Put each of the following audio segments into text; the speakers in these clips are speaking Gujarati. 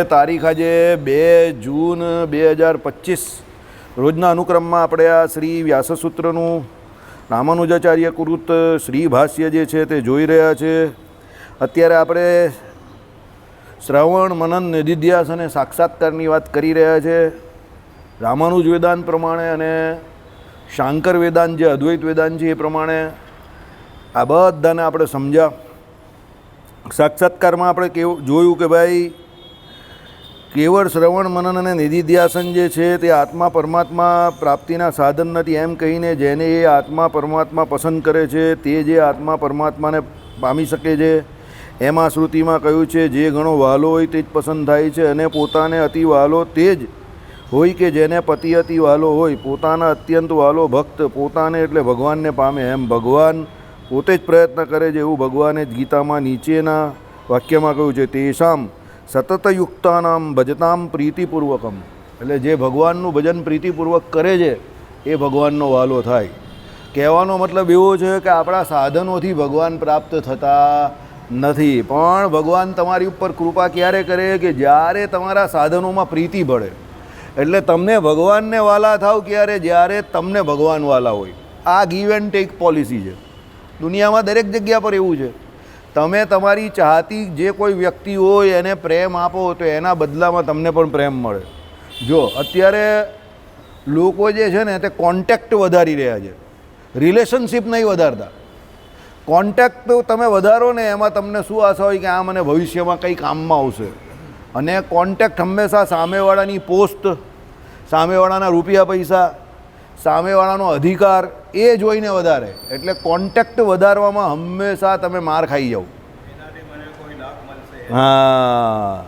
તારીખ આજે 2 જૂન 2025 રોજના અનુક્રમમાં આપણે આ શ્રી વ્યાસસૂત્રનું રામાનુજાચાર્ય કૃત શ્રી ભાષ્ય જે છે તે જોઈ રહ્યા છે. અત્યારે આપણે શ્રવણ મનન નિધિધ્યાસ અને સાક્ષાત્કારની વાત કરી રહ્યા છે. રામાનુજ વેદાંત પ્રમાણે અને શાંકર વેદાંત જે અદ્વૈત વેદાંત છે એ પ્રમાણે આ બધાને આપણે સમજ્યા. સાક્ષાત્કારમાં આપણે જોયું કે ભાઈ કેવળ શ્રવણ મનન અને નિધિધ્યાસન જે છે તે આત્મા પરમાત્મા પ્રાપ્તિના સાધન નથી એમ કહીને જેને એ આત્મા પરમાત્મા પસંદ કરે છે તે જે આત્મા પરમાત્માને પામી શકે છે. એમાં શ્રુતિમાં કહ્યું છે જે ઘણો વહાલો હોય તે જ પસંદ થાય છે અને પોતાને અતિ વહાલો તે જ હોય કે જેને પતિ અતિ વહાલો હોય. પોતાના અત્યંત વહાલો ભક્ત પોતાને એટલે ભગવાનને પામે. એમ ભગવાન પોતે જ પ્રયત્ન કરે છે એવું ભગવાને જ ગીતામાં નીચેના વાક્યમાં કહ્યું છે તેષામ સતતયુક્તાનામ ભજતામ પ્રીતિપૂર્વકમ. એટલે જે ભગવાનનું ભજન પ્રીતિપૂર્વક કરે છે એ ભગવાનનો વહાલો થાય. કહેવાનો મતલબ એવો છે કે આપણા સાધનોથી ભગવાન પ્રાપ્ત થતા નથી, પણ ભગવાન તમારી ઉપર કૃપા ક્યારે કરે કે જ્યારે તમારા સાધનોમાં પ્રીતિ ભળે. એટલે તમને ભગવાનને વાલા થાવ ક્યારે? જ્યારે તમને ભગવાન વાલા હોય. આ ગીવ એન્ડ ટેક પોલિસી છે દુનિયામાં, દરેક જગ્યા પર એવું છે. તમે તમારી ચાહતી જે કોઈ વ્યક્તિ હોય એને પ્રેમ આપો તો એના બદલામાં તમને પણ પ્રેમ મળે. જો અત્યારે લોકો જે છે ને તે કોન્ટેક્ટ વધારી રહ્યા છે, રિલેશનશિપ નહીં વધારતા. કોન્ટેક્ટ તમે વધારો ને એમાં તમને શું આશા હોય કે આ મને ભવિષ્યમાં કંઈ કામમાં આવશે. અને કોન્ટેક્ટ હંમેશા સામેવાળાની પોસ્ટ, સામેવાળાના રૂપિયા પૈસા, સામેવાળાનો અધિકાર એ જોઈને વધારે. એટલે કોન્ટેક્ટ વધારવામાં હંમેશા તમે માર ખાઈ જાઓ. હા,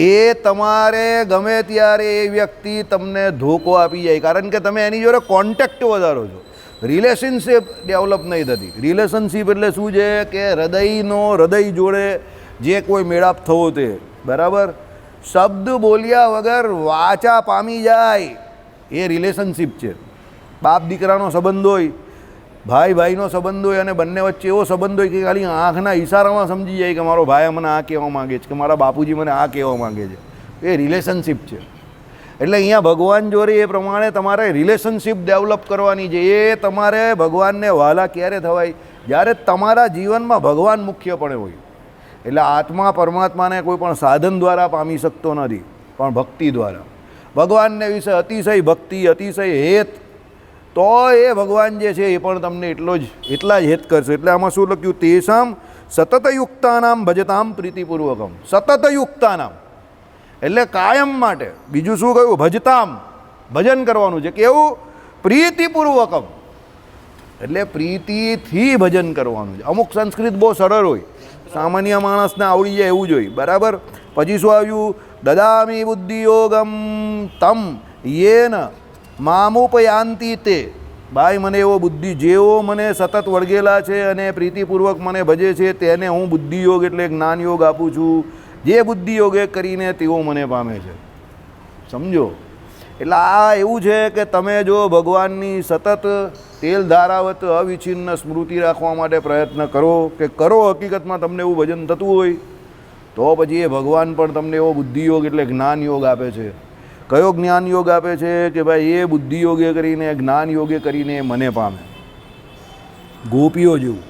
એ તમારે ગમે ત્યારે એ વ્યક્તિ તમને ધોકો આપી જાય, કારણ કે તમે એની જોડે કોન્ટેક્ટ વધારો છો. રિલેશનશિપ ડેવલપ નહીં થતી. રિલેશનશિપ એટલે શું છે કે હૃદય જોડે જે કોઈ મેળાપ થવો તે બરાબર. શબ્દ બોલ્યા વગર વાચા પામી જાય એ રિલેશનશિપ છે. બાપ દીકરાનો સંબંધ હોય, ભાઈ ભાઈનો સંબંધ હોય અને બંને વચ્ચે એવો સંબંધ હોય કે ખાલી આંખના ઇશારામાં સમજી જાય કે મારો ભાઈ મને આ કહેવા માગે છે કે મારા બાપુજી મને આ કહેવા માગે છે. એ રિલેશનશિપ છે. એટલે અહીંયા ભગવાન જોડે એ પ્રમાણે તમારે રિલેશનશિપ ડેવલપ કરવાની છે. એ તમારે ભગવાનને વહાલા ક્યારે થવાય? જ્યારે તમારા જીવનમાં ભગવાન મુખ્યપણે હોય. એટલે આત્મા પરમાત્માને કોઈ પણ સાધન દ્વારા પામી શકતો નથી, પણ ભક્તિ દ્વારા. ભગવાનને વિશે અતિશય ભક્તિ, અતિશય હેત, તો એ ભગવાન જે છે એ પણ તમને એટલા જ હેત કરશે. એટલે આમાં શું લખ્યું? તેષામ સતતયુક્તાનામ ભજતામ પ્રીતિપૂર્વકમ. સતતયુક્તાનામ એટલે કાયમ માટે. બીજું શું કહ્યું? ભજતામ, ભજન કરવાનું છે. કેવું? પ્રીતિપૂર્વકમ એટલે પ્રીતિથી ભજન કરવાનું છે. અમુક સંસ્કૃત બહુ સરળ હોય, સામાન્ય માણસને આવડી જાય એવું જોઈએ બરાબર. પછી શું આવ્યું? દદામી બુદ્ધિયોગમ તમ યેન મામુપયાંતિ તે. ભાઈ મને એવો બુદ્ધિ, જેવો મને સતત વળગેલા છે અને પ્રીતિપૂર્વક મને ભજે છે તેને હું બુદ્ધિયોગ એટલે જ્ઞાન યોગ આપું છું. જે બુદ્ધિયોગ એ કરીને તેઓ મને પામે છે. સમજો? એટલે આ એવું છે કે તમે જો ભગવાનની સતત તેલ ધારાવત અવિચ્છિન્ન સ્મૃતિ રાખવા માટે પ્રયત્ન કરો કે કરો, હકીકતમાં તમને એવું ભજન થતું હોય તો પછી એ ભગવાન પણ તમને એવો બુદ્ધિયોગ એટલે જ્ઞાન યોગ આપે છે. કયો જ્ઞાન યોગ આપે છે? કે ભાઈ એ બુદ્ધિયોગે કરીને, જ્ઞાન યોગે કરીને મને પામે. ગોપીઓ જેવું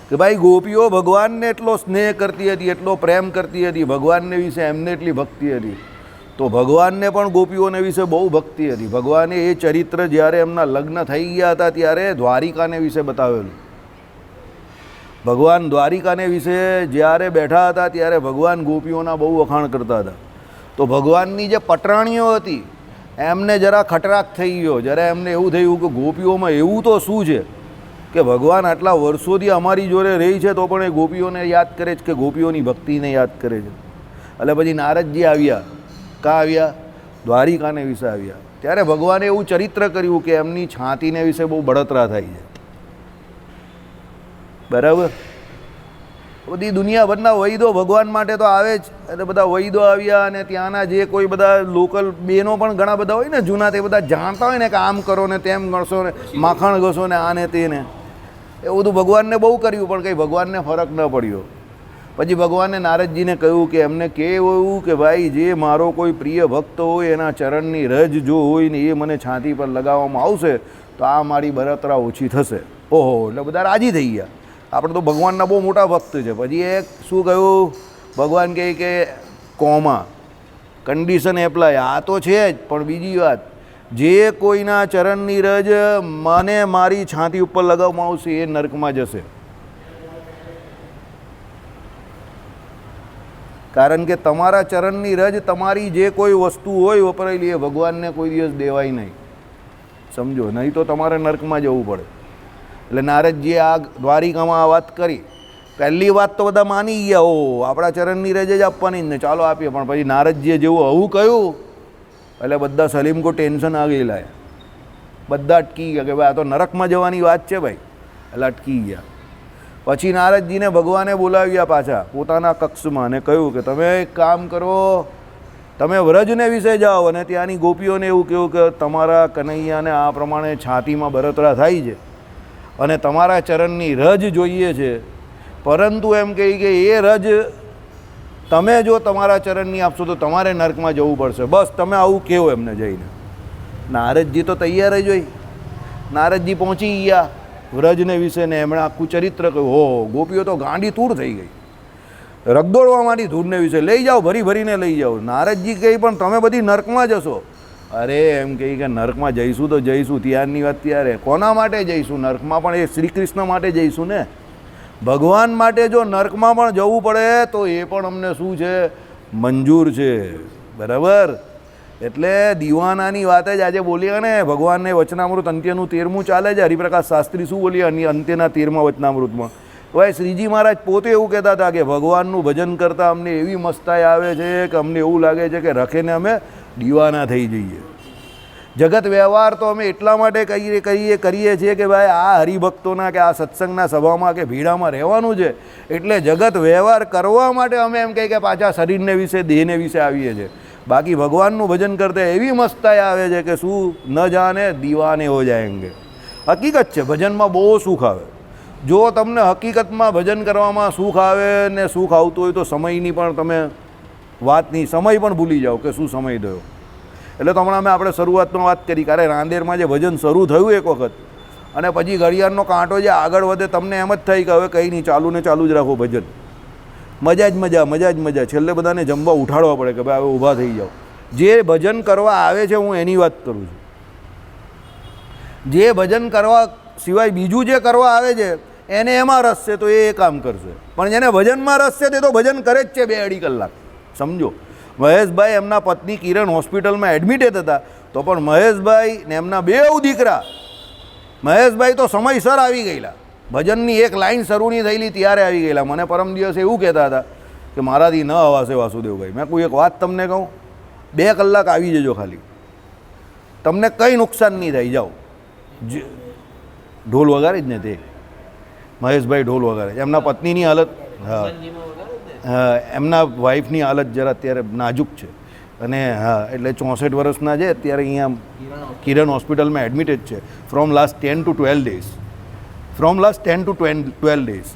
કે ભાઈ ગોપીઓ ભગવાનને એટલો સ્નેહ કરતી હતી, એટલો પ્રેમ કરતી હતી, ભગવાનને વિશે એમને એટલી ભક્તિ હતી, તો ભગવાનને પણ ગોપીઓને વિશે બહુ ભક્તિ હતી. ભગવાને એ ચરિત્ર જ્યારે એમના લગ્ન થઈ ગયા હતા ત્યારે દ્વારિકાને વિશે બતાવેલું. ભગવાન દ્વારિકાને વિશે જ્યારે બેઠા હતા ત્યારે ભગવાન ગોપીઓના બહુ વખાણ કરતા હતા. તો ભગવાનની જે પટરાણીઓ હતી એમને જરા ખટરાક થઈ ગયો. જ્યારે એમને એવું થયું કે ગોપીઓમાં એવું તો શું છે કે ભગવાન આટલા વર્ષોથી અમારી જોડે રહી છે તો પણ એ ગોપીઓને યાદ કરે છે, કે ગોપીઓની ભક્તિને યાદ કરે છે. એટલે પછી નારદજી આવ્યા. કાં આવ્યા? દ્વારિકાને વિશે આવ્યા. ત્યારે ભગવાને એવું ચરિત્ર કર્યું કે એમની છાતીને વિશે બહુ બળતરા થાય છે બરાબર. બધી દુનિયાભરના વૈદો ભગવાન માટે તો આવે જ. એટલે બધા વૈદો આવ્યા અને ત્યાંના જે કોઈ બધા લોકલ બહેનો પણ ઘણા બધા હોય ને જૂના, તે બધા જાણતા હોય ને કે આમ કરો ને તેમ કરશો ને માખણ ઘસો ને આને તેને, એ બધું ભગવાનને બહુ કર્યું પણ કંઈ ભગવાનને ફરક ન પડ્યો. પછી ભગવાને નારદજીને કહ્યું કે એમને કહેવું કે ભાઈ જે મારો કોઈ પ્રિય ભક્ત હોય એના ચરણની રજ જો હોય ને એ મને છાતી પર લગાવવામાં આવશે તો આ મારી બળતરા ઓછી થશે. ઓહો, એટલે બધા રાજી થઈ ગયા. આપણે તો ભગવાનના બહુ મોટા ભક્ત છે. પછી એ શું કહ્યું, ભગવાન કહે કે કોમા કન્ડિશન એપ્લાય, આ તો છે જ, પણ બીજી વાત, જે કોઈના ચરણની રજ મને મારી છાતી ઉપર લગાવવામાં આવશે એ નર્કમાં જશે. કારણ કે તમારા ચરણની રજ તમારી જે કોઈ વસ્તુ હોય વપરાયેલી એ ભગવાનને કોઈ દિવસ દેવાય નહીં, સમજો, નહીં તો તમારે નર્કમાં જવું પડે. એટલે નારદજીએ આ દ્વારિકામાં આ વાત કરી. પહેલી વાત તો બધા માની ગયા, ઓ આપણા ચરણની રજ જ આપવાની જ ને, ચાલો આપીએ. પણ પછી નારદજીએ જેવું આવું કહ્યું એટલે બધા સલીમ કો ટેન્શન આ ગયેલા, બધા અટકી ગયા કે ભાઈ આ તો નરકમાં જવાની વાત છે ભાઈ, એટલે અટકી ગયા. પછી નારદજીને ભગવાને બોલાવ્યા પાછા પોતાના કક્ષમાં અને કહ્યું કે તમે એક કામ કરો, તમે વ્રજને વિશે જાઓ અને ત્યાંની ગોપીઓને એવું કહ્યું કે તમારા કનૈયાને આ પ્રમાણે છાતીમાં બળતરા થાય છે અને તમારા ચરણની રજ જોઈએ છે, પરંતુ એમ કહી કે એ રજ તમે જો તમારા ચરણની આપશો તો તમારે નર્કમાં જવું પડશે. બસ તમે આવું કહો એમને જઈને. નારદજી તો તૈયાર જ હોય. નારદજી પહોંચી ગયા વ્રજને વિશે ને એમણે આખું ચરિત્ર કહ્યું. હો, ગોપીઓ તો ગાંડી તૂર થઈ ગઈ, રગદોડવા માંડી ધૂળને વિશે. લઈ જાઓ, ભરી ભરીને લઈ જાઓ. નારદજી કહે પણ તમે બધી નર્કમાં જશો. અરે એમ કહી કે નર્કમાં જઈશું તો જઈશું, ત્યારની વાત ત્યારે. કોના માટે જઈશું નર્કમાં? પણ એ શ્રી કૃષ્ણ માટે જઈશું ને, ભગવાન માટે. જો નર્કમાં પણ જવું પડે તો એ પણ અમને શું છે, મંજૂર છે. બરાબર. એટલે દીવાનાની વાત જ આજે બોલીએ ને, ભગવાનને વચનામૃત અંત્યનું 13મું ચાલે છે. હરિપ્રકાશ શાસ્ત્રી શું બોલીએ અંત્યના 13મા વચનામૃતમાં? ભાઈ શ્રીજી મહારાજ પોતે એવું કહેતા હતા કે ભગવાનનું ભજન કરતાં અમને એવી મસ્તાઈ આવે છે કે અમને એવું લાગે છે કે રખેને અમે દીવાના થઈ જઈએ. જગત વ્યવહાર તો અમે એટલા માટે કરીએ છીએ કે ભાઈ આ હરિભક્તોના કે આ સત્સંગના સભામાં કે ભીડામાં રહેવાનું છે, એટલે જગત વ્યવહાર કરવા માટે અમે એમ કહીએ કે પાછા શરીરને વિશે દેહને વિશે આવીએ છીએ. બાકી ભગવાનનું ભજન કરતા એવી મસ્તાઈ આવે છે કે શું ન જાને દીવાને હો જાયેંગે. હકીકત છે, ભજનમાં બહુ સુખ આવે. જો તમને હકીકતમાં ભજન કરવામાં સુખ આવે ને સુખ આવતું હોય તો સમયની પણ તમે વાત નહીં, સમય પણ ભૂલી જાઓ કે શું સમય થયો. એટલે તો હમણાં આપણે શરૂઆતમાં વાત કરી, કારણ રાંદેરમાં જે ભજન શરૂ થયું એક વખત અને પછી ઘડિયાળનો કાંટો જે આગળ વધે તમને એમ જ થઈ કે હવે કંઈ નહીં, ચાલુ ને ચાલુ જ રાખો ભજન. મજા જ મજા, મજા જ મજા. છેલ્લે બધાને જમવા ઉઠાડવા પડે કે ભાઈ હવે ઊભા થઈ જાઓ. જે ભજન કરવા આવે છે હું એની વાત કરું છું. જે ભજન કરવા સિવાય બીજું જે કરવા આવે છે એને એમાં રસ છે તો એ કામ કરશે, પણ જેને ભજનમાં રસ છે તે તો ભજન કરે જ છે 2-2.5 કલાક. સમજો, મહેશભાઈ એમના પત્ની કિરણ હોસ્પિટલમાં એડમિટેડ હતા તો પણ મહેશભાઈ ને એમના 2 દીકરા, મહેશભાઈ તો સમયસર આવી ગયેલા. ભજનની એક લાઈન શરૂ નહીં થયેલી ત્યારે આવી ગયેલા. મને પરમ દિવસે એવું કહેતા હતા કે મારાથી ન અવાશે વાસુદેવભાઈ. મેં કોઈ એક વાત તમને કહું, 2 કલાક આવી જજો ખાલી, તમને કંઈ નુકસાન નહીં થાય. જાઓ. ઢોલ વગાડી જ ને તે મહેશભાઈ ઢોલ વગાડે. એમના પત્નીની હાલત, હા, એમના વાઈફની હાલત જરા અત્યારે નાજુક છે અને હા, એટલે 64 વર્ષના છે અત્યારે. અહીંયા કિરણ હોસ્પિટલમાં એડમિટેડ છે ફ્રોમ લાસ્ટ 10 to 12 days.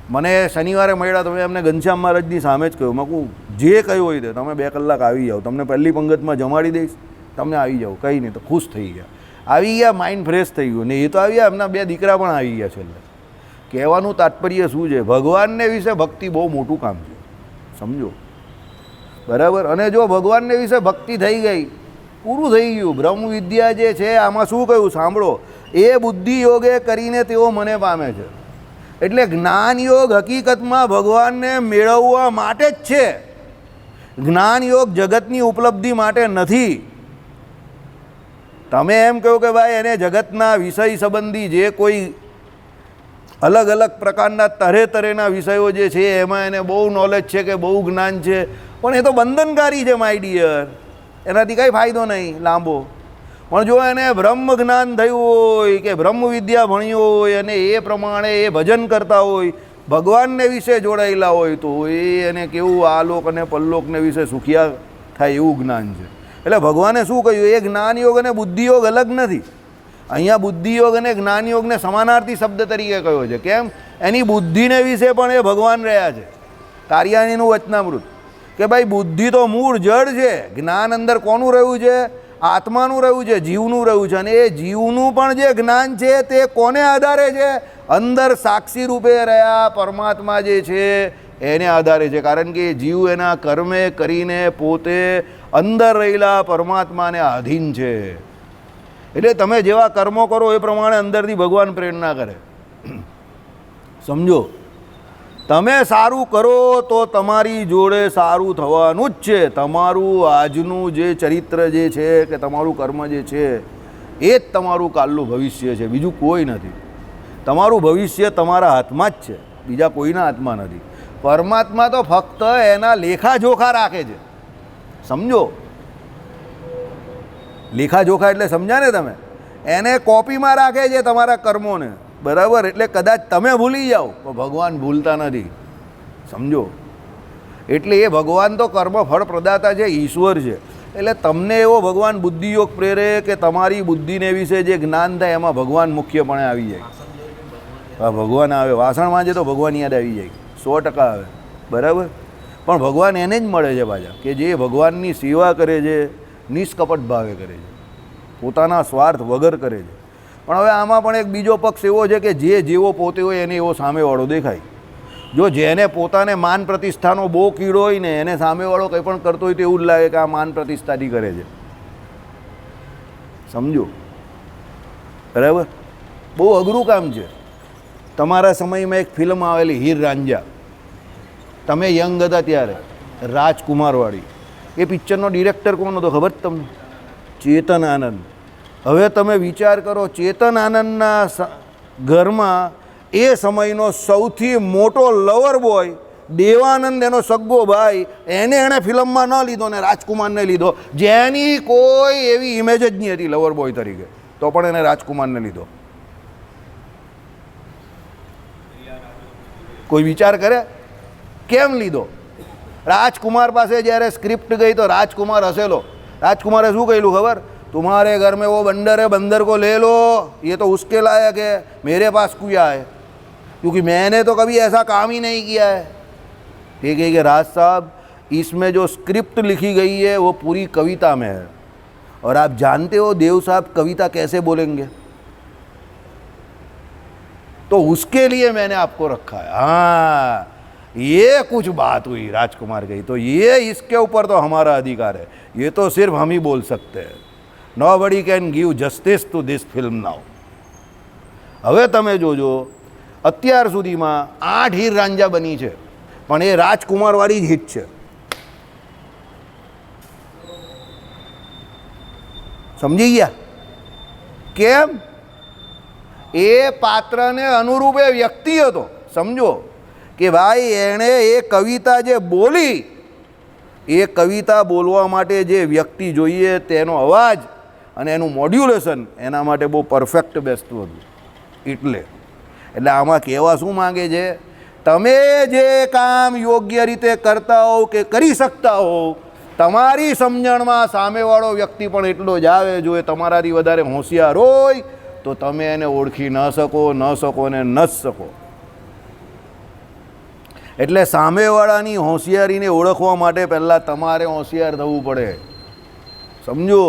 મને શનિવારે મળ્યા તો મેં એમને ઘનશ્યામ મહારાજની સામે જ કહ્યું, મેં કહું જે કહ્યું હોય તે તમે 2 કલાક આવી જાઓ, તમને પહેલી પંગતમાં જમાડી દઈશ, તમે આવી જાઓ, કંઈ નહીં. તો ખુશ થઈ ગયા, આવી ગયા, માઇન્ડ ફ્રેશ થઈ ગયું. ને એ તો આવી ગયા, એમના 2 દીકરા પણ આવી ગયા. છેલ્લે કહેવાનું તાત્પર્ય શું છે, ભગવાનને વિશે ભક્તિ બહુ મોટું કામ છે, સમજો. બરાબર. અને જો ભગવાનને વિશે ભક્તિ થઈ ગઈ, પૂરું થઈ ગયું. બ્રહ્મ વિદ્યા જે છે આમાં શું કહ્યું સાંભળો, એ બુદ્ધિ યોગે કરીને તેઓ મને પામે છે. એટલે જ્ઞાન યોગ હકીકતમાં ભગવાનને મેળવવા માટે જ છે. જ્ઞાન યોગ જગતની ઉપલબ્ધિ માટે નથી. તમે એમ કહો કે ભાઈ એને જગતના વિષય સંબંધી જે કોઈ અલગ અલગ પ્રકારના તરેના વિષયો જે છે એમાં એને બહુ નોલેજ છે કે બહુ જ્ઞાન છે, પણ એ તો બંધનકારી છે માય ડિયર. એનાથી કંઈ ફાયદો નહીં લાંબો. પણ જો એને બ્રહ્મ જ્ઞાન થયું હોય કે બ્રહ્મ વિદ્યા ભણી હોય અને એ પ્રમાણે એ ભજન કરતા હોય, ભગવાનને વિશે જોડાયેલા હોય, તો એને કેવું આલોક અને પલ્લોકને વિશે સુખિયા થાય એવું જ્ઞાન છે. એટલે ભગવાને શું કહ્યું, એ જ્ઞાન યોગ અને બુદ્ધિયોગ અલગ નથી. અહીંયા બુદ્ધિયોગ અને જ્ઞાનયોગને સમાનાર્થી શબ્દ તરીકે કહ્યો છે. કેમ? એની બુદ્ધિને વિશે પણ એ ભગવાન રહ્યા છે. કાર્યાણીનું વચનામૃત કે ભાઈ બુદ્ધિ તો મૂળ જડ છે, જ્ઞાન અંદર કોનું રહ્યું છે? આત્માનું રહ્યું છે, જીવનું રહ્યું છે. અને એ જીવનું પણ જે જ્ઞાન છે તે કોને આધારે છે? અંદર સાક્ષી રૂપે રહ્યા પરમાત્મા જે છે એને આધારે છે. કારણ કે જીવ એના કર્મે કરીને પોતે અંદર રહેલા પરમાત્માને આધીન છે. એટલે તમે જેવા કર્મો કરો એ પ્રમાણે અંદરથી ભગવાન પ્રેરણા કરે. સમજો, તમે સારું કરો તો તમારી જોડે સારું થવાનું જ છે. તમારું આજનું જે ચરિત્ર જે છે કે તમારું કર્મ જે છે એ જ તમારું કાલનું ભવિષ્ય છે, બીજું કોઈ નથી. તમારું ભવિષ્ય તમારા હાથમાં જ છે, બીજા કોઈના હાથમાં નથી. પરમાત્મા તો ફક્ત એના લેખાજોખા રાખે છે. સમજો, લેખાજોખા એટલે સમજ્યા ને તમે? એને કોપીમાં રાખે છે તમારા કર્મોને, બરાબર? એટલે કદાચ તમે ભૂલી જાઓ પણ ભગવાન ભૂલતા નથી. સમજો, એટલે એ ભગવાન તો કર્મ ફળ પ્રદાતા છે, ઈશ્વર છે. એટલે તમને એવો ભગવાન બુદ્ધિયોગ પ્રેરે કે તમારી બુદ્ધિને વિશે જે જ્ઞાન થાય એમાં ભગવાન મુખ્યપણે આવી જાય. હા, ભગવાન આવે. વાસણ માંજે તો ભગવાન યાદ આવી જાય, 100% આવે, બરાબર? પણ ભગવાન એને જ મળે છે પાછા કે જે ભગવાનની સેવા કરે છે, નિષ્કપટ ભાવે કરે છે, પોતાના સ્વાર્થ વગર કરે છે. પણ હવે આમાં પણ એક બીજો પક્ષ એવો છે કે જે જેવો પોતે હોય એને એવો સામેવાળો દેખાય. જો જેને પોતાને માન પ્રતિષ્ઠાનો બહુ કીડો હોય ને એને સામેવાળો કંઈ પણ કરતો હોય તો એવું જ લાગે કે આ માન પ્રતિષ્ઠાથી કરે છે. સમજો, બરાબર? બહુ અઘરું કામ છે. તમારા સમયમાં એક ફિલ્મ આવેલી હીર રાંઝા, તમે યંગ હતા ત્યારે, રાજકુમારવાળી. એ પિક્ચરનો ડિરેક્ટર કોણ હતો ખબર તમને? ચેતન આનંદ. હવે તમે વિચાર કરો, ચેતન આનંદના ઘરમાં એ સમયનો સૌથી મોટો લવર બોય દેવાનંદ, એનો સગ્ગો ભાઈ, એણે ફિલ્મમાં ન લીધો ને રાજકુમારને લીધો, જેની કોઈ એવી ઇમેજ જ નહીં હતી લવર બોય તરીકે, તો પણ એને રાજકુમારને લીધો. કોઈ વિચાર કરે કેમ લીધો? રાજકુમાર પાસે જ્યારે સ્ક્રિપ્ટ ગઈ તો રાજકુમાર હસેલો. રાજકુમારે શું કહેલું ખબર? तुम्हारे घर में वो बंदर है, बंदर को ले लो, ये तो उसके लायक है, मेरे पास क्या है, क्योंकि मैंने तो कभी ऐसा काम ही नहीं किया है. ठीक है कि राज साहब, इसमें जो स्क्रिप्ट लिखी गई है वो पूरी कविता में है, और आप जानते हो देव साहब कविता कैसे बोलेंगे, तो उसके लिए मैंने आपको रखा है. हाँ, ये कुछ बात हुई, राजकुमार गई तो ये इसके ऊपर तो हमारा अधिकार है, ये तो सिर्फ हम ही बोल सकते हैं. Nobody can give justice to this film now. હવે તમે જોજો, અત્યાર સુધીમાં 8 હીર રાંઝા બની છે, પણ એ રાજકુમારવાળી જ હિટ છે. સમજી ગયા? કેમ? એ પાત્રને અનુરૂપ એ વ્યક્તિ હતો. સમજો કે ભાઈ એણે એ કવિતા જે બોલી, એ કવિતા બોલવા માટે જે વ્યક્તિ જોઈએ તેનો અવાજ અને એનું મોડ્યુલેશન એના માટે બહુ પરફેક્ટ બેસતું હતું. એટલે આમાં કહેવા શું માંગે છે? તમે જે કામ યોગ્ય રીતે કરતા હો કે કરી શકતા હો, તમારી સમજણમાં સામેવાળો વ્યક્તિ પણ એટલો જ આવે. જો એ તમારાથી વધારે હોશિયાર હોય તો તમે એને ઓળખી ન શકો ને ન જ શકો. એટલે સામેવાળાની હોશિયારીને ઓળખવા માટે પહેલાં તમારે હોશિયાર થવું પડે. સમજો,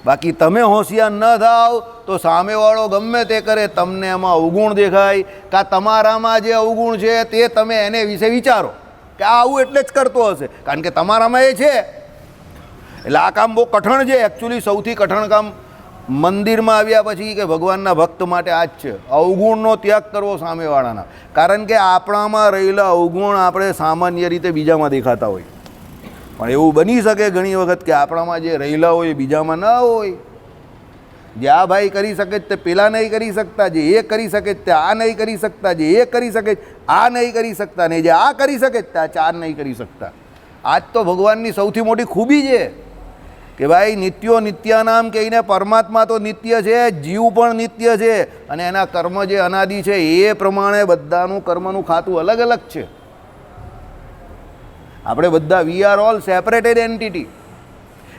બાકી તમે હોશિયાર ન થાવ તો સામેવાળો ગમે તે કરે તમને એમાં અવગુણ દેખાય, કાં તમારામાં જે અવગુણ છે તે તમે એને વિશે વિચારો કે આ આવું એટલે જ કરતો હશે, કારણ કે તમારામાં એ છે. એટલે આ કામ બહુ કઠણ છે. એકચ્યુઅલી સૌથી કઠણ કામ મંદિરમાં આવ્યા પછી કે ભગવાનના ભક્ત માટે આ જ છે, અવગુણનો ત્યાગ કરવો સામેવાળાના. કારણ કે આપણામાં રહેલા અવગુણ આપણે સામાન્ય રીતે બીજામાં દેખાતા હોય, પણ એવું બની શકે ઘણી વખત કે આપણામાં જે રહેલા હોય એ બીજામાં ન હોય. જે આ ભાઈ કરી શકે તે પેલા નહીં કરી શકતા, જે એ કરી શકે તે આ નહીં કરી શકતા, જે એ કરી શકે આ નહીં કરી શકતા, ને જે આ કરી શકે તે આ 4 નહીં કરી શકતા. આ જ તો ભગવાનની સૌથી મોટી ખૂબી છે કે ભાઈ નિત્યો નિત્યાનામ કહીને પરમાત્મા તો નિત્ય છે, જીવ પણ નિત્ય છે, અને એના કર્મ જે અનાદિ છે એ પ્રમાણે બધાનું કર્મનું ખાતું અલગ અલગ છે. આપણે બધા we are all separated entity.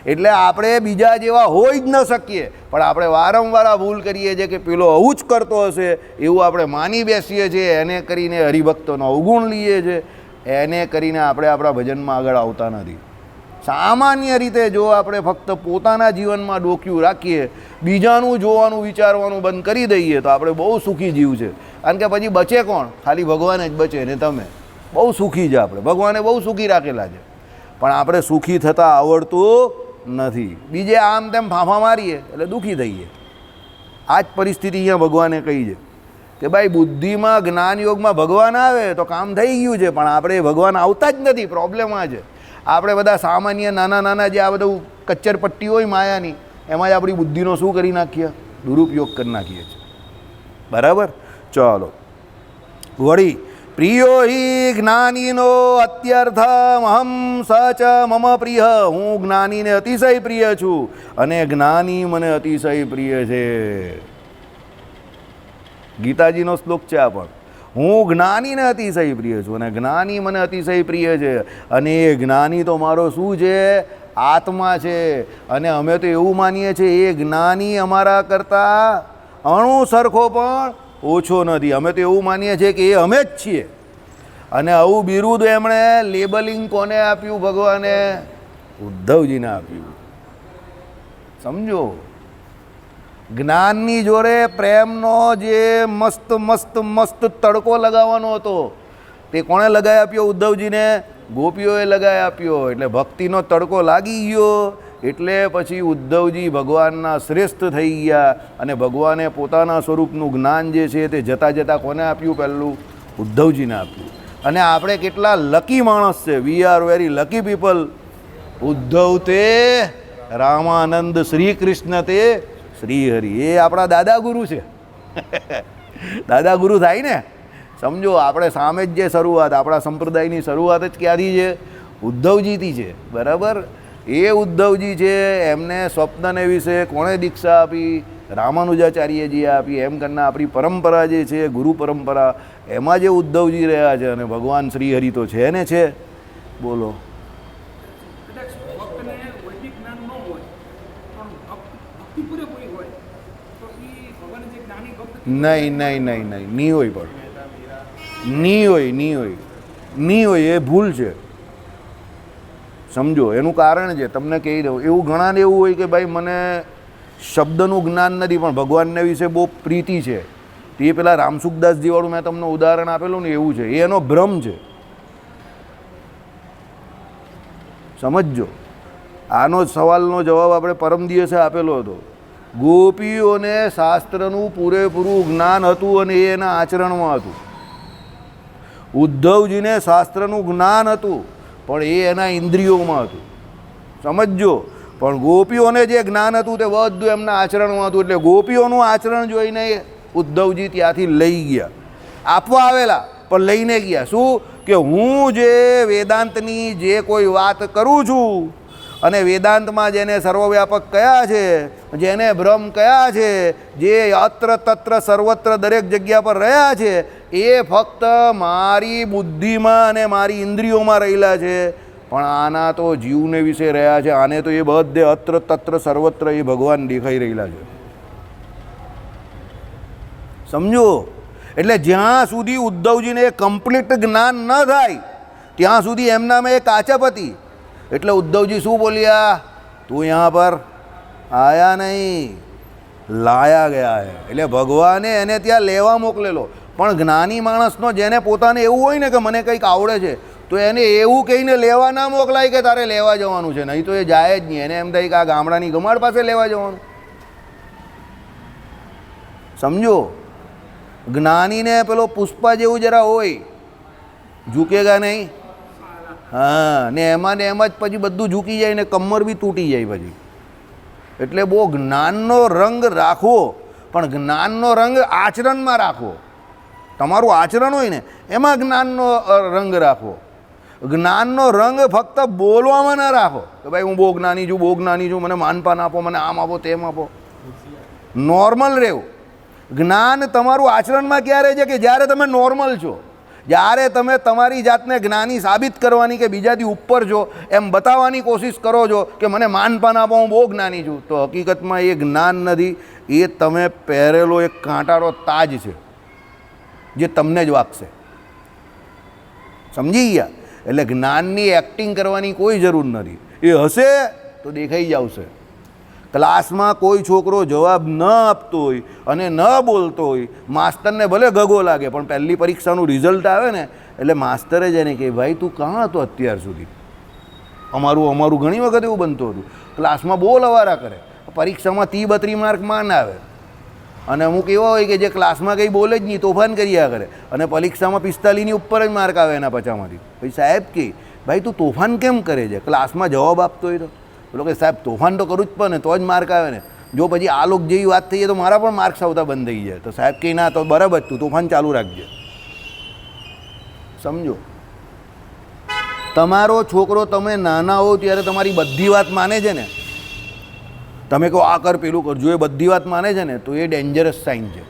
એટલે આપણે બીજા જેવા હોઈ જ ન શકીએ, પણ આપણે વારંવાર આ ભૂલ કરીએ છીએ કે પેલો આવું જ કરતો હશે એવું આપણે માની બેસીએ છીએ, એને કરીને હરિભક્તોનો અવગુણ લઈએ છીએ. એને કરીને આપણે આપણા ભજનમાં આગળ આવતા નથી. સામાન્ય રીતે જો આપણે ફક્ત પોતાના જીવનમાં ડોક્યું રાખીએ, બીજાનું જોવાનું વિચારવાનું બંધ કરી દઈએ તો આપણે બહુ સુખી જીવ છે. કારણ કે પછી બચે કોણ? ખાલી ભગવાન જ બચે ને તમે. બહુ સુખી છે આપણે, ભગવાને બહુ સુખી રાખેલા છે, પણ આપણે સુખી થતાં આવડતું નથી. બીજે આમ તેમ ફાંફા મારીએ એટલે દુઃખી થઈએ. આ જ પરિસ્થિતિ અહીંયા ભગવાને કહી છે કે ભાઈ બુદ્ધિમાં જ્ઞાન યોગમાં ભગવાન આવે તો કામ થઈ ગયું છે, પણ આપણે ભગવાન આવતા જ નથી. પ્રોબ્લેમ આ છે. આપણે બધા સામાન્ય નાના નાના જે આ બધું કચ્ચરપટ્ટી હોય માયાની, એમાં જ આપણી બુદ્ધિનો શું કરી નાખીએ? દુરુપયોગ કરી નાખીએ છીએ. બરાબર? ચાલો વળી પ્રિયો હિ જ્ઞાનીનો અત્યર્થમ અહમ સચ મમ પ્રિય. હું જ્ઞાનીને અતિશય પ્રિય છું અને જ્ઞાની મને અતિશય પ્રિય છે. ગીતાજીનો શ્લોક છે આ પણ. હું જ્ઞાનીને અતિશય પ્રિય છું અને જ્ઞાની મને અતિશય પ્રિય છે. અને એ જ્ઞાની તો મારો શું છે? આત્મા છે. અને અમે તો એવું માનીએ છીએ એ જ્ઞાની અમારા કરતાં અણુ સરખો પણ ઓછો નથી. અમે તો એવું માનીએ છીએ કે એ અમે જ છીએ. અને આવું બિરુદ એમણે લેબલિંગ કોને આપ્યું? ભગવાને ઉદ્ધવજીને આપ્યું. સમજો, જ્ઞાનની જોડે પ્રેમનો જે મસ્ત મસ્ત મસ્ત તડકો લગાવવાનો હતો તે કોણે લગાવી આપ્યો? ઉદ્ધવજીને. ગોપીઓએ લગાવી આપ્યો. એટલે ભક્તિનો તડકો લાગી ગયો. એટલે પછી ઉદ્ધવજી ભગવાનના શ્રેષ્ઠ થઈ ગયા અને ભગવાને પોતાના સ્વરૂપનું જ્ઞાન જે છે તે જતાં જતાં કોને આપ્યું? પહેલું ઉદ્ધવજીને આપ્યું. અને આપણે કેટલા લકી માણસ છે. We are very lucky people. Uddhav તે રામાનંદ, શ્રી કૃષ્ણ તે શ્રીહરિ. એ આપણા દાદા ગુરુ છે. દાદા ગુરુ થાય ને. સમજો, આપણે સામે જ જે શરૂઆત, આપણા સંપ્રદાયની શરૂઆત જ ક્યાંથી છે? ઉદ્ધવજીથી છે. બરાબર? એ ઉદ્ધવજી છે, એમને સ્વપ્નને વિશે કોણે દીક્ષા આપી? રામાનુજાચાર્યજીએ આપી. એમ કરીને આપણી પરંપરા જે છે, ગુરુ પરંપરા, એમાં જે ઉદ્ધવજી રહ્યા છે. અને ભગવાન શ્રીહરિ તો છે ને છે. બોલો. નહીં નહીં નહીં નહીં નહીં હોય. પણ નહીં હોય. એ ભૂલ છે. સમજો, એનું કારણ છે. તમને કહી દઉં, એવું ઘણાને એવું હોય કે ભાઈ મને શબ્દનું જ્ઞાન નથી પણ ભગવાનને વિશે બહુ પ્રીતિ છે. તે પેલા રામસુખદાસજીવાળું મેં તમને ઉદાહરણ આપેલું ને, એવું છે. એ એનો ભ્રમ છે. સમજજો. આનો સવાલનો જવાબ આપણે પરમ દિવસે આપેલો હતો. ગોપીઓને શાસ્ત્રનું પૂરેપૂરું જ્ઞાન હતું અને એ એના આચરણમાં હતું. ઉદ્ધવજીને શાસ્ત્રનું જ્ઞાન હતું પણ એ એના ઇન્દ્રિયોમાં હતું. સમજજો. પણ ગોપીઓને જે જ્ઞાન હતું તે બધું એમના આચરણમાં હતું. એટલે ગોપીઓનું આચરણ જોઈને ઉદ્ધવજી ત્યાંથી લઈ ગયા. આપવા આવેલા પણ લઈને ગયા. શું? કે હું જે વેદાંતની જે કોઈ વાત કરું છું અને વેદાંતમાં જેને સર્વવ્યાપક કયા છે, જેને બ્રહ્મ કયા છે, જે અત્ર તત્ર સર્વત્ર દરેક જગ્યા પર રહ્યા છે, એ ફક્ત મારી બુદ્ધિમાં અને મારી ઇન્દ્રિયોમાં રહેલા છે. પણ આના તો જીવને વિશે રહ્યા છે. આને તો એ બધે અત્ર તત્ર સર્વત્ર એ ભગવાન દેખાઈ રહેલા છે. સમજો. એટલે જ્યાં સુધી ઉદ્ધવજીને કમ્પ્લીટ જ્ઞાન ન થાય ત્યાં સુધી એમનામાં એ કાચપ હતી. એટલે ઉદ્ધવજી શું બોલ્યા? તું यहाँ પર આયા નહીં, લાયા ગયા હે. એટલે ભગવાને એને ત્યાં લેવા મોકલેલો. પણ જ્ઞાની માણસનો જેને પોતાને એવું હોય ને કે મને કંઈક આવડે છે, તો એને એવું કહીને લેવા ના મોકલાય કે તારે લેવા જવાનું છે. નહીં તો એ જાય જ નહીં. એને એમ થાય કે આ ગામડાની ગમાડ પાસે લેવા જવાનું. સમજો. જ્ઞાનીને પેલો પુષ્પા જેવું જરા હોય, ઝૂકેગા નહીં. હા, ને એમાં જ પછી બધું ઝૂકી જાય ને કમર બી તૂટી જાય પછી. એટલે બહુ જ્ઞાનનો રંગ રાખવો, પણ જ્ઞાનનો રંગ આચરણમાં રાખવો. તમારું આચરણ હોય ને એમાં જ્ઞાનનો રંગ રાખવો. જ્ઞાનનો રંગ ફક્ત બોલવામાં ના રાખો કે ભાઈ હું બહુ જ્ઞાની છું, બહુ જ્ઞાની છું, મને માનપાન આપો, મને આમ આપો, તેમ આપો. નોર્મલ રહેવું. જ્ઞાન તમારું આચરણમાં ક્યારે છે? કે જ્યારે તમે નોર્મલ છો, જ્યારે તમે તમારી જાતને જ્ઞાની સાબિત કરવાની કે બીજાથી ઉપર છો એમ બતાવવાની કોશિશ કરો છો કે મને માનપાન આપો, હું બહુ જ્ઞાની છું, તો હકીકતમાં એ જ્ઞાન નથી. એ તમે પહેરેલો એક કાંટાળો તાજ છે જે તમને જ વાગશે. સમજી ગયા? એટલે જ્ઞાનની એક્ટિંગ કરવાની કોઈ જરૂર નથી. એ હશે તો દેખાઈ જ આવશે. ક્લાસમાં કોઈ છોકરો જવાબ ન આપતો હોય અને ન બોલતો હોય, માસ્તરને ભલે ગગો લાગે, પણ પહેલી પરીક્ષાનું રિઝલ્ટ આવે ને એટલે માસ્તરે જ એને કહે, ભાઈ તું કાં હતો અત્યાર સુધી? અમારું ઘણી વખત એવું બનતું હતું. ક્લાસમાં બહુ લવારા કરે, પરીક્ષામાં 30-32 માર્ક માંડ આવે. અને અમુક એવા હોય કે જે ક્લાસમાં કંઈ બોલે જ નહીં, તોફાન કર્યા કરે, અને પરીક્ષામાં 45ની ઉપર જ માર્ક આવે એના પચામાંથી. ભાઈ સાહેબ કે ભાઈ તું તોફાન કેમ કરે છે? ક્લાસમાં જવાબ આપતો હોય તો બોલો કે સાહેબ તોફાન તો કરું જ પણ ને તો જ માર્ક આવે ને. જો પછી આ લોક જેવી વાત થઈ જાય તો મારા પણ માર્ક્સ આવતા બંધ થઈ જાય. તો સાહેબ કે ના, તો બરાબર, તું તોફાન ચાલુ રાખજે. સમજો, તમારો છોકરો તમે નાના હો ત્યારે તમારી બધી વાત માને છે ને, તમે કહો આ કર પેલું કર, જો એ બધી વાત માને છે ને તો એ ડેન્જરસ સાઇન છે.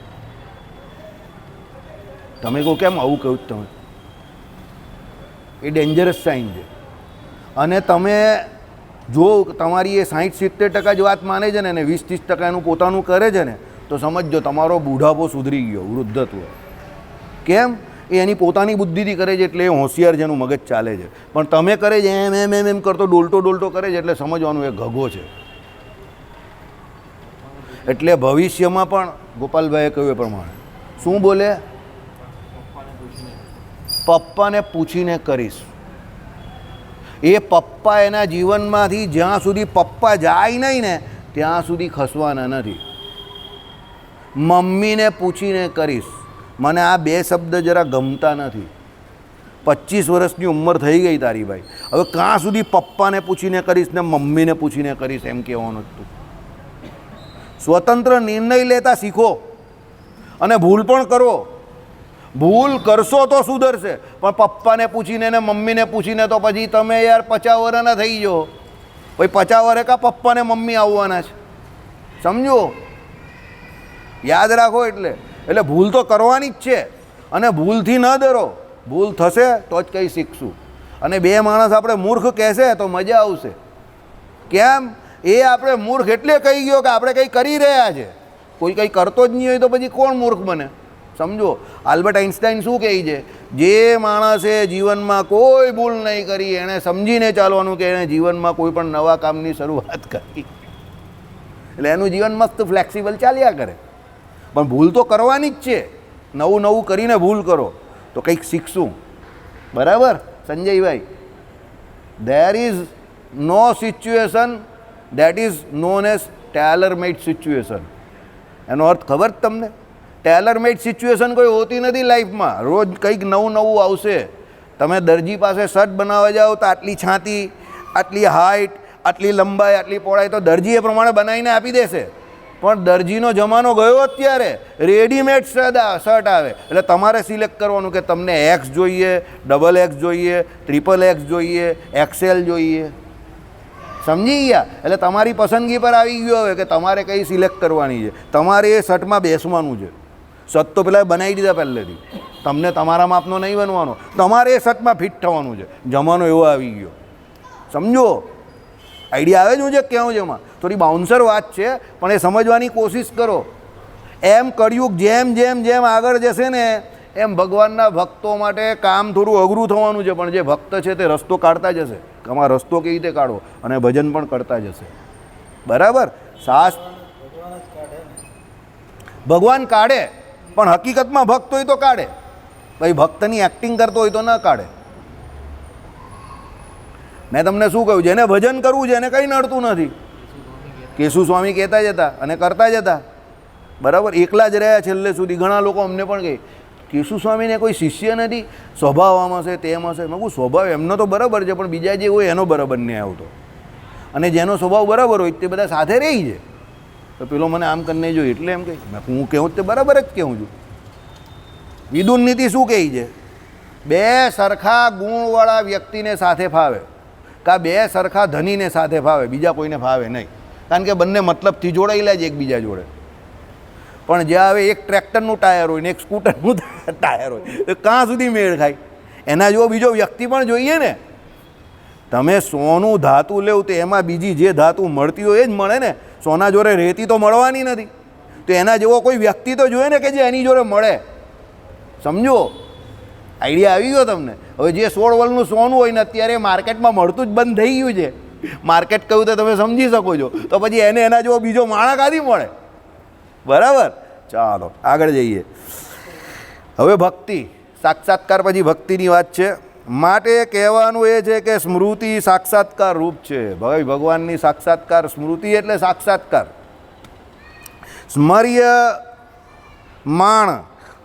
તમે કહો કેમ આવું કહ્યું તમે? એ ડેન્જરસ સાઇન છે. અને તમે જો તમારી એ 60-70% જ વાત માને છે ને અને 20-30% એનું પોતાનું કરે છે ને, તો સમજજો તમારો બુઢાપો સુધરી ગયો, વૃદ્ધત્વ. કેમ? એ એની પોતાની બુદ્ધિથી કરે છે એટલે એ હોશિયાર જેનું મગજ ચાલે છે. પણ તમે કરે છે એમ કરતો ડોલટો કરે છે એટલે સમજવાનું એ ગગો છે. એટલે ભવિષ્યમાં પણ ગોપાલભાઈએ કહ્યું એ પ્રમાણે શું બોલે? પપ્પાને પૂછીને કરીશ. એ પપ્પા એના જીવનમાંથી જ્યાં સુધી પપ્પા જાય નહીં ને ત્યાં સુધી ખસવાના નથી. મમ્મીને પૂછીને કરીશ. મને આ 2 શબ્દ જરા ગમતા નથી. 25 વર્ષની ઉંમર થઈ ગઈ તારી ભાઈ, હવે ક્યાં સુધી પપ્પાને પૂછીને કરીશ ને મમ્મીને પૂછીને કરીશ એમ કહેવાનું હતું. સ્વતંત્ર નિર્ણય લેતા શીખો અને ભૂલ પણ કરો. ભૂલ કરશો તો સુધરશે, પણ પપ્પાને પૂછીને ને મમ્મીને પૂછીને તો પછી તમે યાર 50 વર્ષના થઈ જાઓ. ભાઈ 50 વર્ષે કા પપ્પાને મમ્મી આવવાના છે? સમજો, યાદ રાખો. એટલે ભૂલ તો કરવાની જ છે અને ભૂલથી ન ડરો. ભૂલ થશે તો જ કંઈ શીખશું. અને 2 માણસ આપણે મૂર્ખ કહેશે તો મજા આવશે. કેમ? એ આપણે મૂર્ખ એટલે કહી ગયો કે આપણે કંઈ કરી રહ્યા છે. કોઈ કંઈ કરતો જ નહીં હોય તો પછી કોણ મૂર્ખ બને? સમજો, આલ્બર્ટ આઇન્સ્ટાઈન શું કહે છે? જે માણસે જીવનમાં કોઈ ભૂલ નહીં કરી એણે સમજીને ચાલવાનું કે એણે જીવનમાં કોઈ પણ નવા કામની શરૂઆત કરી એટલે એનું જીવન મસ્ત ફ્લેક્સિબલ ચાલ્યા કરે. પણ ભૂલ તો કરવાની જ છે. નવું કરીને ભૂલ કરો તો કંઈક શીખશું. બરાબર Sanjaybhai? There is no situation that is known as tailor made situation. એનો અર્થ ખબર તમને? ટેલર મેડ સિચ્યુએશન કોઈ હોતી નથી લાઈફમાં. રોજ કંઈક નવું આવશે. તમે દરજી પાસે શર્ટ બનાવવા જાઓ તો આટલી છાતી, આટલી હાઇટ, આટલી લંબાઈ, આટલી પહોળાઈ તો દરજી એ પ્રમાણે બનાવીને આપી દેશે. પણ દરજીનો જમાનો ગયો અત્યારે, રેડીમેડ શર્ટ આવે. એટલે તમારે સિલેક્ટ કરવાનું કે તમને એક્સ જોઈએ, XXX જોઈએ, XXX જોઈએ, XL જોઈએ. સમજી ગયા? એટલે તમારી પસંદગી પર આવી ગયો હવે કે તમારે કઈ સિલેક્ટ કરવાની છે. તમારે એ શર્ટમાં બેસવાનું છે. શર્ટ તો પેલા બનાવી દીધા પહેલેથી. તમને તમારા માપનો નહીં બનવાનો, તમારે એ શર્ટમાં ફિટ થવાનું છે. જમાનો એવો આવી ગયો. સમજો? આઈડિયા આવે છે હું જે કહું છું એમાં? થોડી બાઉન્સર વાત છે પણ એ સમજવાની કોશિશ કરો. એમ કળિયુગ જેમ આગળ જશે ને એમ ભગવાનના ભક્તો માટે કામ થોડું અઘરું થવાનું છે. પણ જે ભક્ત છે તે રસ્તો કાઢતા જશે. આમાં રસ્તો કેવી રીતે કાઢવો અને ભજન પણ કરતા જશે. બરાબર? ભગવાન કાઢે પણ હકીકતમાં ભક્ત હોય તો કાઢે. ભાઈ ભક્તની એક્ટિંગ કરતો હોય તો ન કાઢે. મેં તમને શું કહ્યું? જેને ભજન કરવું છે એને કંઈ નડતું નથી. કેશુ સ્વામી કહેતા જ હતા અને કરતા જ હતા. બરાબર? એકલા જ રહ્યા છેલ્લે સુધી. ઘણા લોકો અમને પણ કહે કેશુ સ્વામીને કોઈ શિષ્ય નથી, સ્વભાવ આમ હશે તેમ હશે. મેં કહું સ્વભાવ એમનો તો બરાબર છે પણ બીજા જે હોય એનો બરાબર નહીં આવતો. અને જેનો સ્વભાવ બરાબર હોય તે બધા સાથે રહી છે. તો પેલો મને આમ કરીને જોઈએ એટલે એમ કહે હું કહું તે બરાબર જ કહું છું. વિદુર નીતિ શું કહે છે? 2 સરખા ગુણવાળા વ્યક્તિને સાથે ફાવે કાં 2 સરખા ધનીને સાથે ફાવે, બીજા કોઈને ફાવે નહીં. કારણ કે બંને મતલબથી જોડાયેલા છે એકબીજા જોડે. પણ જ્યાં હવે એક ટ્રેક્ટરનું ટાયર હોય ને એક સ્કૂટરનું ટાયર હોય તો ક્યાં સુધી મેળ ખાય? એના જેવો બીજો વ્યક્તિ પણ જોઈએ ને. તમે સોનું ધાતુ લેવું તો એમાં બીજી જે ધાતુ મળતી હોય એ જ મળે ને. સોના જોડે રેતી તો મળવાની નથી. તો એના જેવો કોઈ વ્યક્તિ તો જોઈએ ને કે જે એની જોડે મળે. સમજો? આઈડિયા આવી ગયો તમને? હવે જે 16 વલનું સોનું હોય ને અત્યારે માર્કેટમાં મળતું જ બંધ થઈ ગયું છે. માર્કેટ કહ્યું તો તમે સમજી શકો છો. તો પછી એને એના જેવો બીજો માણસ કાથી મળે? બરાબર. ચાલો આગળ જઈએ. હવે ભક્તિ સાક્ષાત્કાર પછી ભક્તિની વાત છે. માટે કહેવાનું એ છે કે સ્મૃતિ સાક્ષાત્કાર રૂપ છે. ભાઈ ભગવાનની સાક્ષાત્કાર સ્મૃતિ એટલે સાક્ષાત્કાર. સ્મર્ય માણ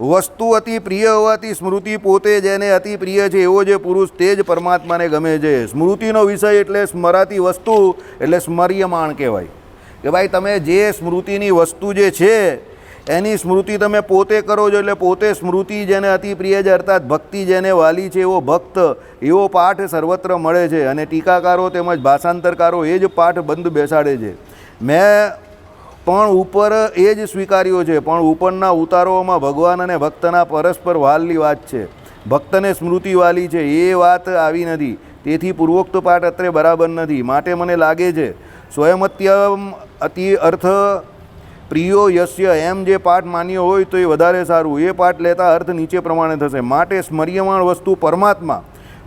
વસ્તુ અતિ પ્રિય હોવાથી સ્મૃતિ પોતે જેને અતિ પ્રિય છે એવો જે પુરુષ તે જ પરમાત્માને ગમે છે. સ્મૃતિનો વિષય એટલે સ્મરાતી વસ્તુ એટલે સ્મર્યમાણ કહેવાય. કે ભાઈ તમે જે સ્મૃતિની વસ્તુ જે છે એની સ્મૃતિ તમે પોતે કરો છો એટલે પોતે સ્મૃતિ જેને અતિ પ્રિય છે અર્થાત ભક્તિ જેને વાલી છે એવો ભક્ત એવો પાઠ સર્વત્ર મળે છે. અને ટીકાકારો તેમજ ભાષાંતરકારો એ જ પાઠ બંધ બેસાડે છે. મેં પણ ઉપર એ જ સ્વીકાર્યો છે, પણ ઉપરના ઉતારોમાં ભગવાન અને ભક્તના પરસ્પર વાલની વાત છે. ભક્તને સ્મૃતિ વાલી છે એ વાત આવી નથી. તેથી પૂર્વોક્ત પાઠ અત્રે બરાબર નથી. માટે મને લાગે છે સ્વયમત્યમ અતિ અર્થ પ્રિયો યસ્ય એમ જે પાઠ માન્યો હોય તો એ વધારે સારું. એ પાઠ લેતા અર્થ નીચે પ્રમાણે થશે. માટે સ્મર્યમાણ વસ્તુ પરમાત્મા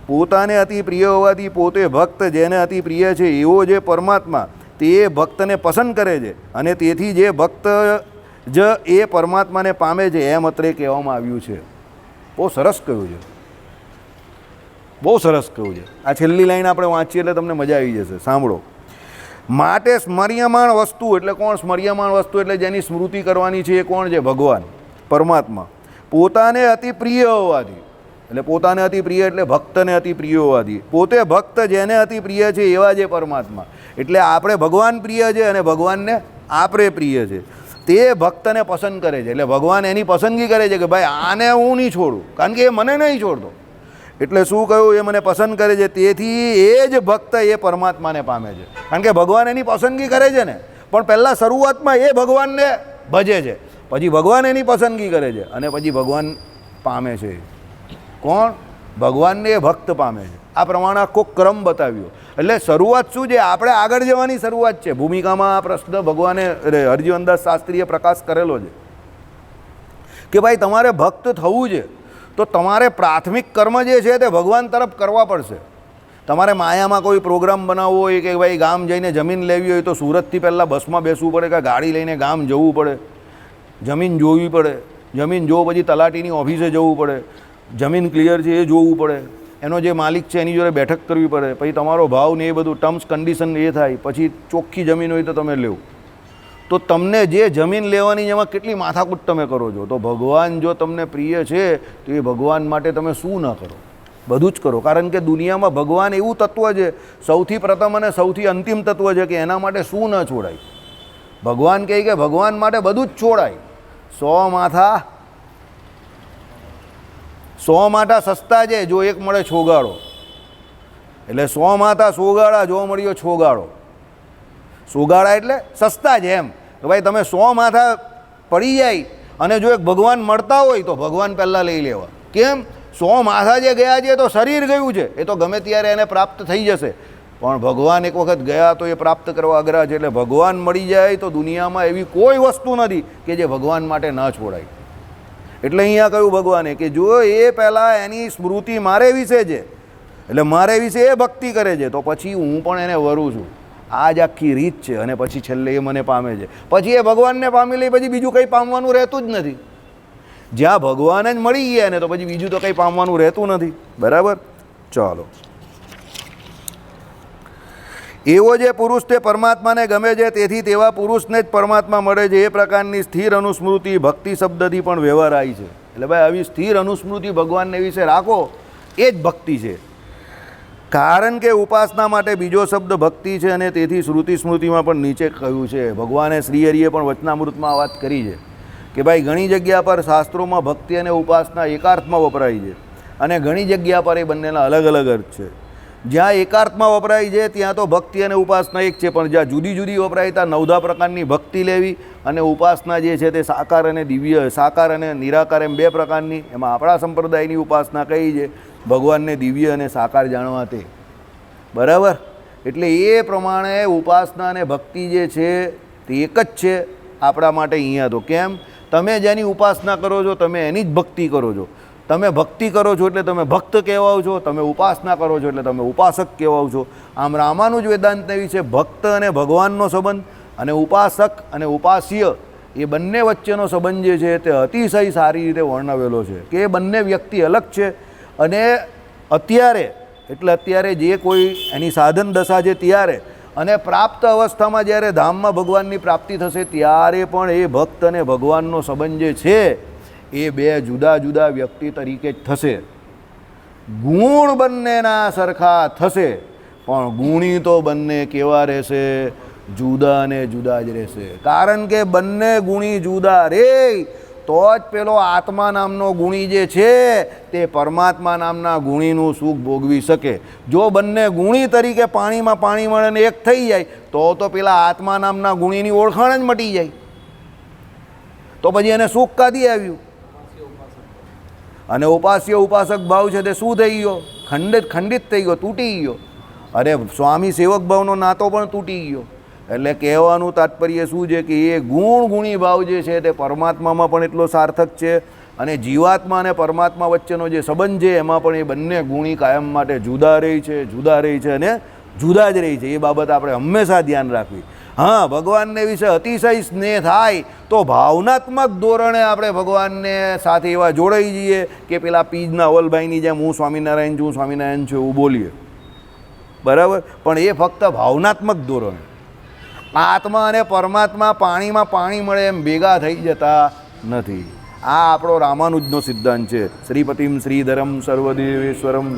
પોતાને અતિ પ્રિય હોવાથી પોતે ભક્ત જેને અતિ પ્રિય છે એવો જે પરમાત્મા તે ભક્તને પસંદ કરે છે અને તેથી જે ભક્ત જ એ પરમાત્માને પામે છે એમ અત્રે કહેવામાં આવ્યું છે. બહુ સરસ કહ્યું છે, બહુ સરસ કહ્યું છે. આ છેલ્લી લાઈન આપણે વાંચીએ એટલે તમને મજા આવી જશે. સાંભળો. માટે સ્મર્યમાણ વસ્તુ એટલે કોણ? સ્મર્યમાણ વસ્તુ એટલે જેની સ્મૃતિ કરવાની છે એ કોણ છે? ભગવાન પરમાત્મા. પોતાને અતિ પ્રિય હોવાથી એટલે પોતાને અતિ પ્રિય એટલે ભક્તને અતિ પ્રિય હોવાથી પોતે ભક્ત જેને અતિ પ્રિય છે એવા જે પરમાત્મા એટલે આપણે ભગવાન પ્રિય છે અને ભગવાનને આપણે પ્રિય છે તે ભક્તને પસંદ કરે છે. એટલે ભગવાન એની પસંદગી કરે છે કે ભાઈ આને હું નહીં છોડું કારણ કે એ મને નહીં છોડતો. એટલે શું કહ્યું? એ મને પસંદ કરે છે. તેથી એ જ ભક્ત એ પરમાત્માને પામે છે કારણ કે ભગવાન એની પસંદગી કરે છે ને. પણ પહેલાં શરૂઆતમાં એ ભગવાનને ભજે છે, પછી ભગવાન એની પસંદગી કરે છે અને પછી ભગવાન પામે છે. કોણ? ભગવાનને એ ભક્ત પામે છે. આ પ્રમાણે આખો ક્રમ બતાવ્યો. એટલે શરૂઆત શું છે? આપણે આગળ જવાની શરૂઆત છે. ભૂમિકામાં આ પ્રશ્ન ભગવાને હરજીવનદાસ શાસ્ત્રીએ પ્રકાશ કરેલો છે કે ભાઈ તમારે ભક્ત થવું છે તો તમારે પ્રાથમિક કર્મ જે છે તે ભગવાન તરફ કરવા પડશે. તમારે માયામાં કોઈ પ્રોગ્રામ બનાવવો હોય કે ભાઈ ગામ જઈને જમીન લેવી હોય તો સુરતથી પહેલાં બસમાં બેસવું પડે કે ગાડી લઈને ગામ જવું પડે, જમીન જોવી પડે, જમીન જો પછી તલાટીની ઓફિસે જવું પડે, જમીન ક્લિયર છે એ જોવું પડે, એનો જે માલિક છે એની જોડે બેઠક કરવી પડે, પછી તમારો ભાવ ને એ બધું ટર્મ્સ કન્ડિશન એ થાય, પછી ચોખ્ખી જમીન હોય તો તમે લેવો. તો તમને જે જમીન લેવાની એમાં કેટલી માથાકૂટ તમે કરો છો. તો ભગવાન જો તમને પ્રિય છે તો એ ભગવાન માટે તમે શું ન કરો? બધું જ કરો. કારણ કે દુનિયામાં ભગવાન એવું તત્વ છે, સૌથી પ્રથમ અને સૌથી અંતિમ તત્વ છે કે એના માટે શું ન છોડાય. ભગવાન કહે કે ભગવાન માટે બધું જ છોડાય. 100 માથા સસ્તા છે, જો એક મળે છોગાડો. એટલે 100 માથા સોગાડા, જો મળ્યો છોગાડો. સોગાડા એટલે સસ્તા છે એમ કે ભાઈ તમે 100 માથા પડી જાય અને જો એક ભગવાન મળતા હોય તો ભગવાન પહેલાં લઈ લેવા. કેમ? 100 માથા જે ગયા છે તો શરીર ગયું છે, એ તો ગમે ત્યારે એને પ્રાપ્ત થઈ જશે. પણ ભગવાન એક વખત ગયા તો એ પ્રાપ્ત કરવા અઘરા છે. એટલે ભગવાન મળી જાય તો દુનિયામાં એવી કોઈ વસ્તુ નથી કે જે ભગવાન માટે ન છોડાય. એટલે અહીંયા કહ્યું ભગવાને કે જો એ પહેલાં એની સ્મૃતિ મારે વિશે છે એટલે મારે વિશે એ ભક્તિ કરે છે તો પછી હું પણ એને વરું છું. આ જ આખી રીત છે. અને પછી છેલ્લે એ મને પામે છે. પછી એ ભગવાનને પામી લઈ પછી બીજું કંઈ પામવાનું રહેતું જ નથી. જ્યાં ભગવાન જ મળી ગયા ને તો પછી બીજું તો કંઈ પામવાનું રહેતું નથી. બરાબર. ચાલો. એવો જે પુરુષ તે પરમાત્માને ગમે છે તેથી તેવા પુરુષને જ પરમાત્મા મળે છે. એ પ્રકારની સ્થિર અનુસ્મૃતિ ભક્તિ શબ્દથી પણ વ્યવહાર આવી છે. એટલે ભાઈ આવી સ્થિર અનુસ્મૃતિ ભગવાનને વિશે રાખો એ જ ભક્તિ છે. કારણ કે ઉપાસના માટે બીજો શબ્દ ભક્તિ છે અને તેથી શ્રુતિ સ્મૃતિમાં પણ નીચે કહ્યું છે. ભગવાને શ્રીહરિએ પણ વચનામૃતમાં વાત કરી છે કે ભાઈ ઘણી જગ્યા પર શાસ્ત્રોમાં ભક્તિ અને ઉપાસના એકાર્થમાં વપરાય છે અને ઘણી જગ્યા પર એ બંનેના અલગ અલગ અર્થ છે. જ્યાં એકાર્થમાં વપરાય છે ત્યાં તો ભક્તિ અને ઉપાસના એક છે, પણ જ્યાં જુદી જુદી વપરાય ત્યાં 9 પ્રકારની ભક્તિ લેવી અને ઉપાસના જે છે તે સાકાર અને દિવ્ય, સાકાર અને નિરાકાર એમ 2 પ્રકારની. એમાં આપણા સંપ્રદાયની ઉપાસના કઈ છે? ભગવાનને દિવ્ય અને સાકાર જાણવા તે. બરાબર. એટલે એ પ્રમાણે ઉપાસના અને ભક્તિ જે છે તે એક જ છે આપણા માટે અહીંયા. તો કેમ? તમે જેની ઉપાસના કરો છો તમે એની જ ભક્તિ કરો છો. તમે ભક્તિ કરો છો એટલે તમે ભક્ત કહેવાઓ છો, તમે ઉપાસના કરો છો એટલે તમે ઉપાસક કહેવાઓ છો. આમ રામાનુજ વેદાંતને વિશે ભક્ત અને ભગવાનનો સંબંધ અને ઉપાસક અને ઉપાસ્ય એ બંને વચ્ચેનો સંબંધ જે છે તે અતિશય સારી રીતે વર્ણવેલો છે કે એ બંને વ્યક્તિ અલગ છે. અને અત્યારે જે કોઈ એની સાધન દશા છે ત્યારે અને પ્રાપ્ત અવસ્થામાં જ્યારે ધામમાં ભગવાનની પ્રાપ્તિ થશે ત્યારે પણ એ ભક્ત અને ભગવાનનો સંબંધ જે છે એ બે જુદા જુદા વ્યક્તિ તરીકે જ થશે. ગુણ બંનેના સરખા થશે પણ ગુણી તો બંને કેવા રહેશે? જુદા ને જુદા જ રહેશે. કારણ કે બંને ગુણી જુદા રે તો જ પેલો આત્મા નામનો ગુણી જે છે તે પરમાત્મા નામના ગુણીનું સુખ ભોગવી શકે. જો બંને ગુણી તરીકે પાણીમાં પાણી મળે ને એક થઈ જાય તો પેલા આત્મા નામના ગુણીની ઓળખાણ જ મટી જાય. તો પછી એને સુખ કાઢી આવ્યું. અને ઉપાસ્ય ઉપાસક ભાવ છે તે શું થઈ ગયો? ખંડિત થઈ ગયો, તૂટી ગયો. અરે સ્વામી સેવક ભાવનો નાતો પણ તૂટી ગયો. એટલે કહેવાનું તાત્પર્ય શું છે કે એ ગુણી ભાવ જે છે તે પરમાત્મામાં પણ એટલો સાર્થક છે અને જીવાત્મા અને પરમાત્મા વચ્ચેનો જે સંબંધ છે એમાં પણ એ બંને ગુણી કાયમ માટે જુદા રહી છે અને જુદા જ રહી છે. એ બાબત આપણે હંમેશા ધ્યાન રાખવી. હા, ભગવાનને વિશે અતિશય સ્નેહ થાય તો ભાવનાત્મક ધોરણે આપણે ભગવાનને સાથે એવા જોડાઈ જઈએ કે પેલા પીજના અવલભાઈની જેમ હું સ્વામિનારાયણ છું એવું બોલીએ, બરાબર. પણ એ ફક્ત ભાવનાત્મક ધોરણે. આત્મા અને પરમાત્મા પાણીમાં પાણી મળે એમ ભેગા થઈ જતા નથી. આ આપણો રામાનુજનો સિદ્ધાંત છે. શ્રીપતિમ શ્રીધરમ સર્વદેવેશ્વરમ